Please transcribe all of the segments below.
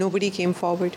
Nobody came forward.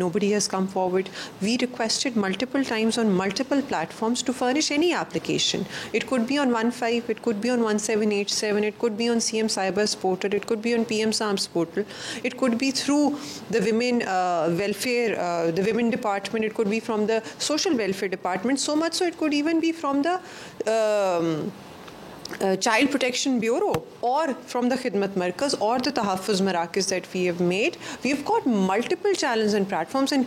nobody has come forward. We requested multiple times on multiple platforms to furnish any application. It could be on 15, it could be on 1787, it could be on CM Cyber's portal, it could be on PM SAM's portal, it could be through the women welfare, the women department, it could be from the social welfare department, so much so it could even be from the Child Protection Bureau or from the Khidmat Markaz or the Tahaffuz Marakis that we have made. We've got multiple channels and platforms, and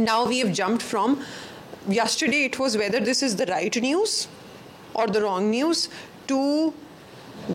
now we have jumped from yesterday it was whether this is the right news or the wrong news to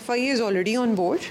FIA is already on board.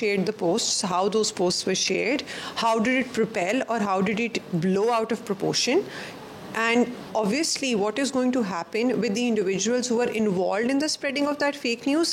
shared the posts, how those posts were shared, how did it propel or how did it blow out of proportion. And obviously what is going to happen with the individuals who are involved in the spreading of that fake news,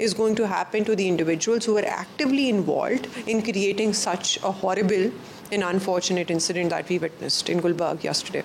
is going to happen to the individuals who are actively involved in creating such a horrible and unfortunate incident that we witnessed in Gulbarg yesterday.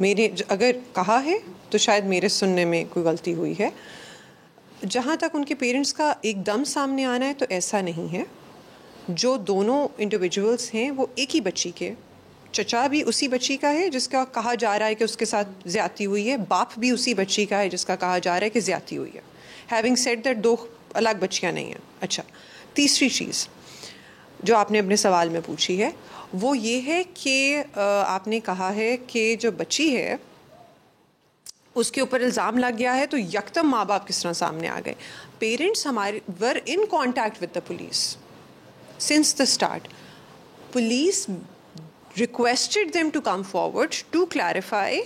میرے اگر کہا ہے تو شاید میرے سننے میں کوئی غلطی ہوئی ہے. جہاں تک ان کے پیرنٹس کا ایک دم سامنے آنا ہے تو ایسا نہیں ہے. جو دونوں انڈیویجولس ہیں وہ ایک ہی بچی کے, چچا بھی اسی بچی کا ہے جس کا کہا جا رہا ہے کہ اس کے ساتھ زیادتی ہوئی ہے, باپ بھی اسی بچی کا ہے جس کا کہا جا رہا ہے کہ زیادتی ہوئی ہے. ہیونگ سیڈ دیٹ دو الگ بچیاں نہیں ہیں. اچھا, تیسری چیز جو آپ نے اپنے سوال میں پوچھی ہے وہ یہ ہے کہ آپ نے کہا ہے کہ جو بچی ہے اس کے اوپر الزام لگ گیا ہے تو یکدم ماں باپ کس طرح سامنے آ گئے. پیرنٹس ہمارے were in contact with the police since the start. Police requested them to come forward to clarify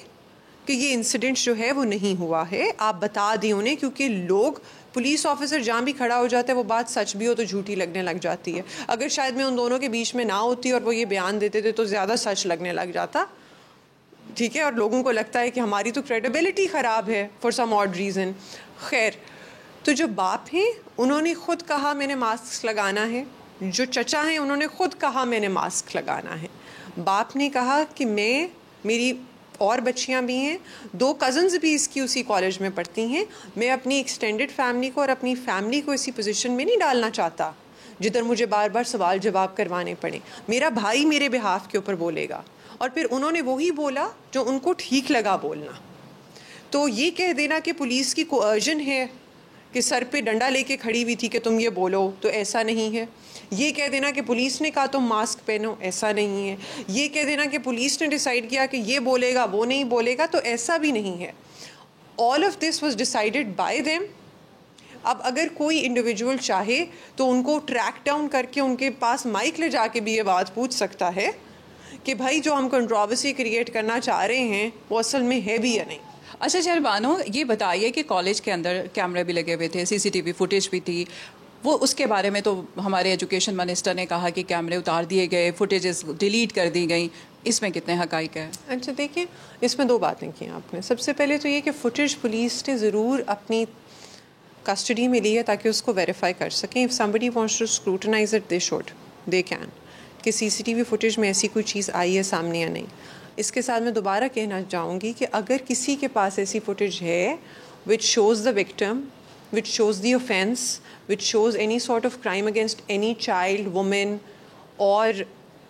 کہ یہ انسیڈنٹ جو ہے وہ نہیں ہوا ہے, آپ بتا دیں انہیں, کیونکہ لوگ پولیس آفیسر جہاں بھی کھڑا ہو جاتا ہے وہ بات سچ بھی ہو تو جھوٹی لگنے لگ جاتی ہے. اگر شاید میں ان دونوں کے بیچ میں نہ ہوتی اور وہ یہ بیان دیتے تھے تو زیادہ سچ لگنے لگ جاتا, ٹھیک ہے, اور لوگوں کو لگتا ہے کہ ہماری تو کریڈیبلٹی خراب ہے فار سم آڈ ریزن. خیر, تو جو باپ ہیں انہوں نے خود کہا میں نے ماسک لگانا ہے, جو چچا ہیں انہوں نے خود کہا میں نے ماسک لگانا ہے. باپ نے کہا کہ میری اور بچیاں بھی ہیں, 2 کزنز بھی اس کی اسی کالج میں پڑھتی ہیں, میں اپنی ایکسٹینڈڈ فیملی کو اور اپنی فیملی کو اسی پوزیشن میں نہیں ڈالنا چاہتا جدھر مجھے بار بار سوال جواب کروانے پڑیں. میرا بھائی میرے بہاف کے اوپر بولے گا. اور پھر انہوں نے وہی بولا جو ان کو ٹھیک لگا بولنا. تو یہ کہہ دینا کہ پولیس کی کوئرژن ہے کہ سر پہ ڈنڈا لے کے کھڑی ہوئی تھی کہ تم یہ بولو, تو ایسا نہیں ہے. یہ کہہ دینا کہ پولیس نے کہا تم ماسک پہنو, ایسا نہیں ہے. یہ کہہ دینا کہ پولیس نے ڈیسائیڈ کیا کہ یہ بولے گا وہ نہیں بولے گا, تو ایسا بھی نہیں ہے. All of this was decided by them. اب اگر کوئی انڈیویجول چاہے تو ان کو ٹریک ڈاؤن کر کے ان کے پاس مائک لے جا کے بھی یہ بات پوچھ سکتا ہے کہ بھائی جو ہم کنٹروورسی کریٹ کرنا چاہ رہے ہیں وہ اصل میں ہے بھی یا نہیں. اچھا شہربانو, یہ بتائیے کہ کالج کے اندر کیمرے بھی لگے ہوئے تھے, CCTV فوٹیج بھی تھی, وہ اس کے بارے میں تو ہمارے ایجوکیشن منسٹر نے کہا کہ کیمرے اتار دیے گئے, فوٹیجز ڈیلیٹ کر دی گئیں, اس میں کتنے حقائق ہے؟ اچھا دیکھیں, اس میں 2 باتیں کی آپ نے. سب سے پہلے تو یہ کہ فوٹیج پولیس نے ضرور اپنی کسٹڈی میں لی ہے تاکہ اس کو ویریفائی کر سکیں. If somebody wants to scrutinize it, they should, they can, کہ CCTV فوٹیج میں ایسی کوئی چیز آئی ہے سامنے یا نہیں. اس کے ساتھ میں دوبارہ کہنا چاہوں گی کہ اگر کسی کے پاس ایسی فوٹیج ہے which shows the victim, which shows the offense, which shows any sort of crime against any child, woman or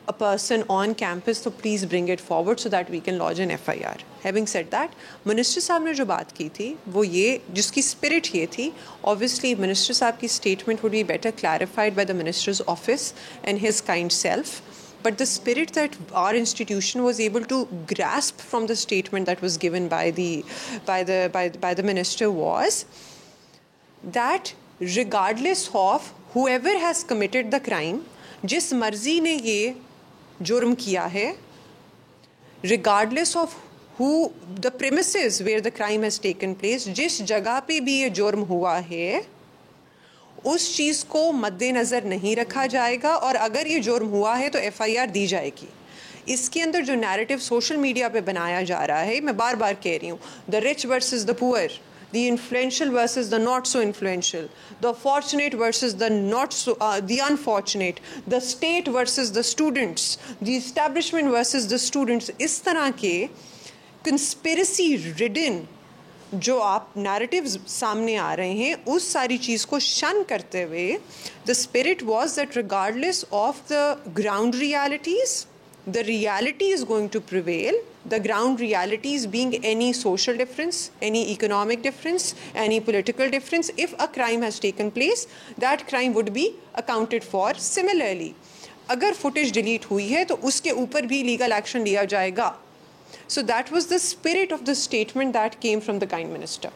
a person on campus, so please bring it forward so that we can lodge an FIR. Having said that, minister صاحب نے جو بات کی تھی وہ یہ, جس کی اسپرٹ یہ تھی, obviously منسٹر صاحب کی statement would be better clarified by the minister's office and his kind self. But the spirit that our institution was able to grasp from the statement that was given by the minister was that regardless of whoever has committed the crime, جس مرضی نے یہ جرم کیا ہے, regardless of who the premises where the crime has taken place, جس جگہ پہ بھی یہ جرم ہوا ہے اس چیز کو مد نظر نہیں رکھا جائے گا, اور اگر یہ جرم ہوا ہے تو FIR دی جائے گی. اس کے اندر جو نیریٹو سوشل میڈیا پہ بنایا جا رہا ہے, میں بار بار کہہ رہی ہوں, the rich versus the poor, the influential versus the not so influential, the fortunate versus the not so the unfortunate, the state versus the students, the establishment versus the students, اس طرح کے conspiracy ridden جو آپ narratives سامنے آ رہے ہیں اس ساری چیز کو شن کرتے ہوئے the spirit was that regardless of the ground realities, the reality is going to prevail. The ground realities being any social difference, any economic difference, any political difference. If a crime has taken place, that crime would be accounted for similarly. اگر footage delete ہوئی ہے تو اس کے اوپر بھی legal action لیا جائے گا. So that was the spirit of the statement that came from the kind minister.